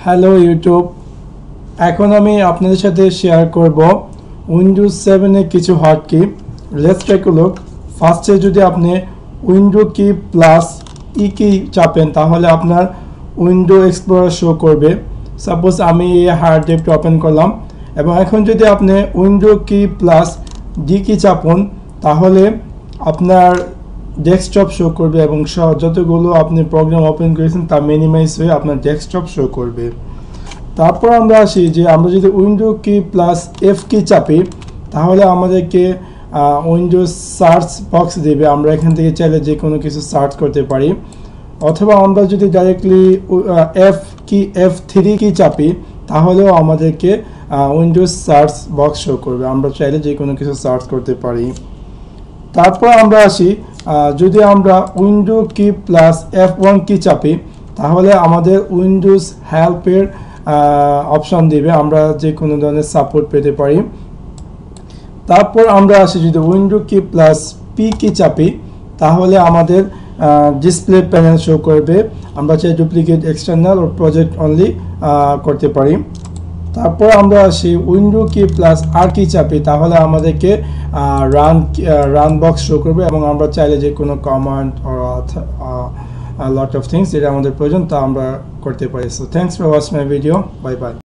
Hello YouTube, এখন আমি আপনাদের সাথে শেয়ার করব উইন্ডোজ 7 এর কিছু hotkey. Let's take a look. ফার্স্টে যদি আপনি উইন্ডো কি প্লাস ই কি চাপেন তাহলে আপনার উইন্ডো এক্সপ্লোরার শো করবে। সাপোজ আমি এই হার্ড ড্রাইভটা ওপেন করলাম এবং এখন যদি আপনি উইন্ডো কি প্লাস ডি কি চাপুন তাহলে আপনার ডেস্কটপ শো করবে এবং যতগুলো আপনি প্রোগ্রাম ওপেন করেছেন তা মিনিমাইজ হয়ে আপনার ডেস্কটপ শো করবে। তারপর আমরা আসি যে আমরা যদি উইন্ডো কি প্লাস এফ কি চাপি তাহলে আমাদেরকে উইন্ডোজ সার্চ বক্স দেবে। আমরা এখান থেকে চাইলে যে কোনো কিছু সার্চ করতে পারি, অথবা আমরা যদি ডাইরেক্টলি F3 কি চাপি তাহলেও আমাদেরকে উইন্ডোজ সার্চ বক্স শো করবে। আমরা চাইলে যে কোনো কিছু সার্চ করতে পারি। তারপর আমরা আসি যদি আমরা উইন্ডো কি প্লাস F1 কি চাপি তাহলে আমাদের উইন্ডোজ হেল্পের অপশন দিবে, আমরা যে কোনো ধরনের সাপোর্ট পেতে পারি। তারপর আমরা আসি যদি উইন্ডো কি প্লাস পি কি চাপি তাহলে আমাদের ডিসপ্লে প্যানেল শো করবে। আমরা চাই ডুপ্লিকেট এক্সটার্নাল ও প্রজেক্ট অনলি করতে পারি। তারপর আমরা আসি উইন্ডো কি প্লাস আর কি চাপি তাহলে আমাদেরকে রান বক্স শো করবে এবং আমরা চাইলে যে কোনো কমান্ড লট অফ থিংস যেটা আমাদের প্রয়োজন তা আমরা করতে পারি। So thanks for watching my video. Bye bye.